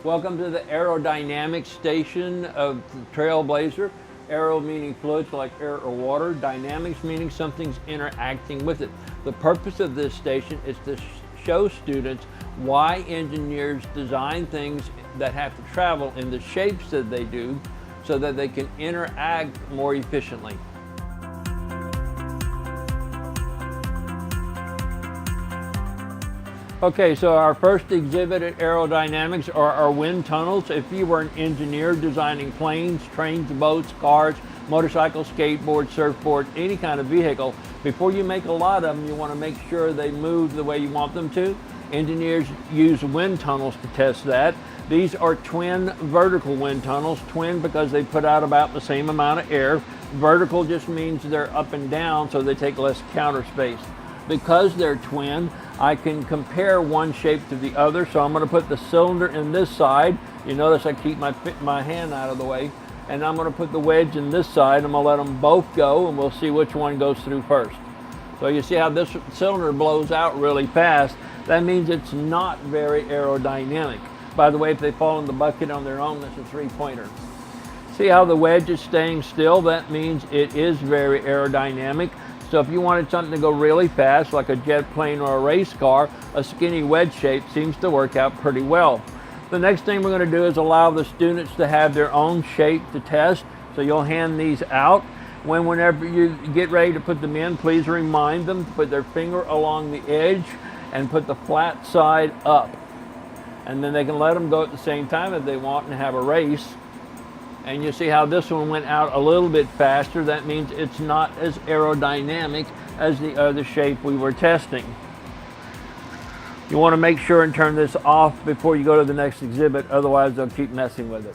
Welcome to the Aerodynamics station of Trailblazer. Aero meaning fluids like air or water, dynamics meaning something's interacting with it. The purpose of this station is to show students why engineers design things that have to travel in the shapes that they do so that they can interact more efficiently. Okay, so our first exhibit at Aerodynamics are our wind tunnels. If you were an engineer designing planes, trains, boats, cars, motorcycles, skateboards, surfboards, any kind of vehicle, before you make a lot of them, you want to make sure they move the way you want them to. Engineers use wind tunnels to test that. These are twin vertical wind tunnels. Twin because they put out about the same amount of air. Vertical just means they're up and down, so they take less counter space. Because they're twin, I can compare one shape to the other. So I'm going to put the cylinder in this side. You notice I keep my hand out of the way. And I'm going to put the wedge in this side. I'm going to let them both go, and we'll see which one goes through first. So you see how this cylinder blows out really fast. That means it's not very aerodynamic. By the way, if they fall in the bucket on their own, that's a three-pointer. See how the wedge is staying still? That means it is very aerodynamic. So if you wanted something to go really fast, like a jet plane or a race car, a skinny wedge shape seems to work out pretty well. The next thing we're going to do is allow the students to have their own shape to test. So you'll hand these out. Whenever you get ready to put them in, please remind them to put their finger along the edge and put the flat side up. And then they can let them go at the same time if they want and have a race. And you see how this one went out a little bit faster. That means it's not as aerodynamic as the other shape we were testing. You want to make sure and turn this off before you go to the next exhibit, otherwise they'll keep messing with it.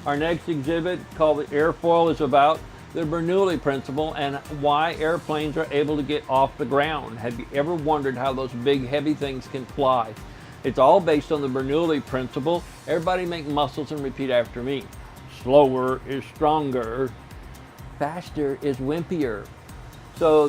Our next exhibit, called the Airfoil, is about the Bernoulli principle and why airplanes are able to get off the ground. Have you ever wondered how those big heavy things can fly? It's all based on the Bernoulli principle. Everybody make muscles and repeat after me. Slower is stronger. Faster is wimpier. So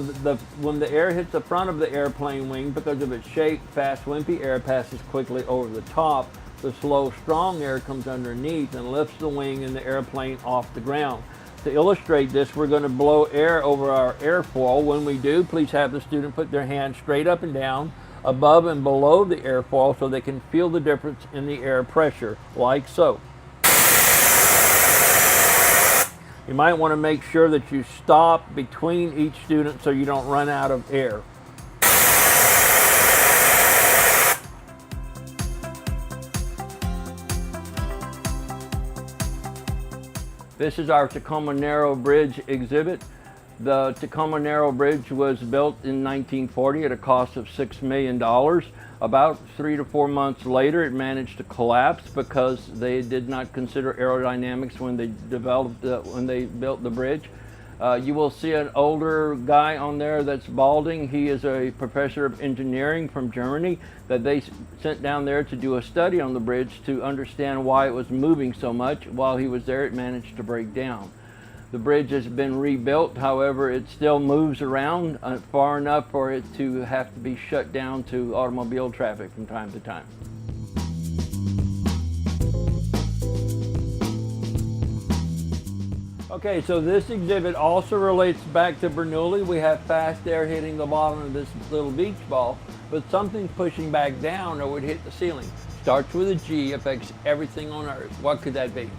when the air hits the front of the airplane wing, because of its shape, fast wimpy air passes quickly over the top. The slow strong air comes underneath and lifts the wing and the airplane off the ground. To illustrate this, we're going to blow air over our airfoil. When we do, please have the student put their hand straight up and down, above and below the airfoil, so they can feel the difference in the air pressure, like so. You might want to make sure that you stop between each student so you don't run out of air. This is our Tacoma Narrows Bridge exhibit. The Tacoma Narrows Bridge was built in 1940 at a cost of $6 million. About 3 to 4 months later, it managed to collapse because they did not consider aerodynamics when they built the bridge. You will see an older guy on there that's balding. He is a professor of engineering from Germany that they sent down there to do a study on the bridge to understand why it was moving so much. While he was there, it managed to break down. The bridge has been rebuilt, however, it still moves around far enough for it to have to be shut down to automobile traffic from time to time. Okay, so this exhibit also relates back to Bernoulli. We have fast air hitting the bottom of this little beach ball, but something's pushing back down or would hit the ceiling. Starts with a G, affects everything on Earth. What could that be?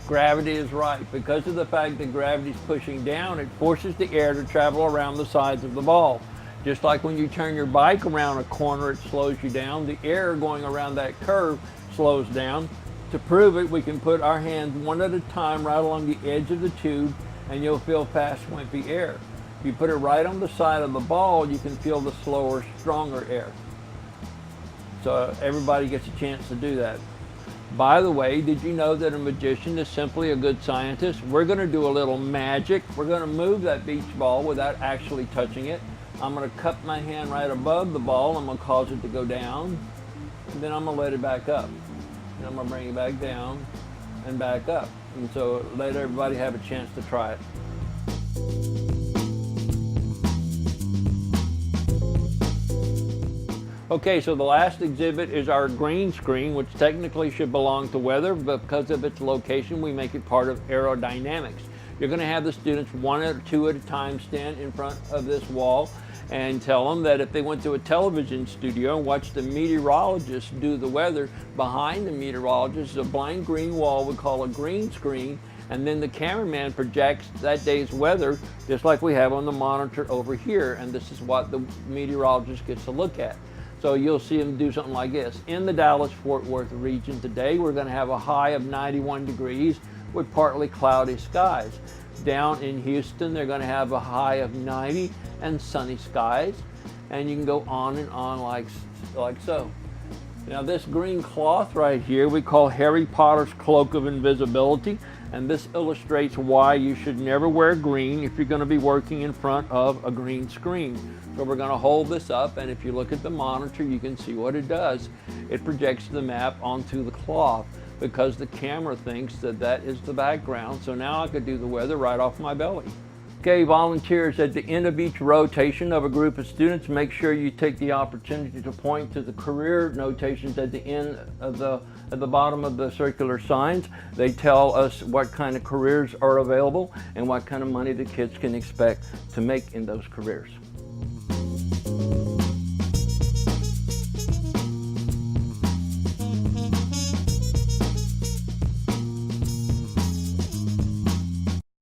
Gravity is right. Because of the fact that gravity is pushing down, it forces the air to travel around the sides of the ball. Just like when you turn your bike around a corner, it slows you down. The air going around that curve slows down. To prove it, we can put our hands one at a time right along the edge of the tube, and you'll feel fast, wimpy air. If you put it right on the side of the ball, you can feel the slower, stronger air. So everybody gets a chance to do that. By the way, did you know that a magician is simply a good scientist? We're going to do a little magic. We're going to move that beach ball without actually touching it. I'm going to cup my hand right above the ball. I'm going to cause it to go down, and then I'm going to let it back up. And I'm going to bring it back down and back up. And so let everybody have a chance to try it. Okay, so the last exhibit is our green screen, which technically should belong to weather, but because of its location, we make it part of aerodynamics. You're going to have the students one or two at a time stand in front of this wall and tell them that if they went to a television studio and watched the meteorologist do the weather, behind the meteorologist is a blank green wall we call a green screen, and then the cameraman projects that day's weather just like we have on the monitor over here, and this is what the meteorologist gets to look at. So you'll see them do something like this. In the Dallas-Fort Worth region today, we're going to have a high of 91 degrees with partly cloudy skies. Down in Houston, they're going to have a high of 90 and sunny skies. And you can go on and on like so. Now this green cloth right here, we call Harry Potter's Cloak of Invisibility. And this illustrates why you should never wear green if you're going to be working in front of a green screen. So we're going to hold this up, and if you look at the monitor, you can see what it does. It projects the map onto the cloth because the camera thinks that that is the background. So now I could do the weather right off my belly. Okay, volunteers, at the end of each rotation of a group of students, make sure you take the opportunity to point to the career notations at the end of at the bottom of the circular signs. They tell us what kind of careers are available and what kind of money the kids can expect to make in those careers.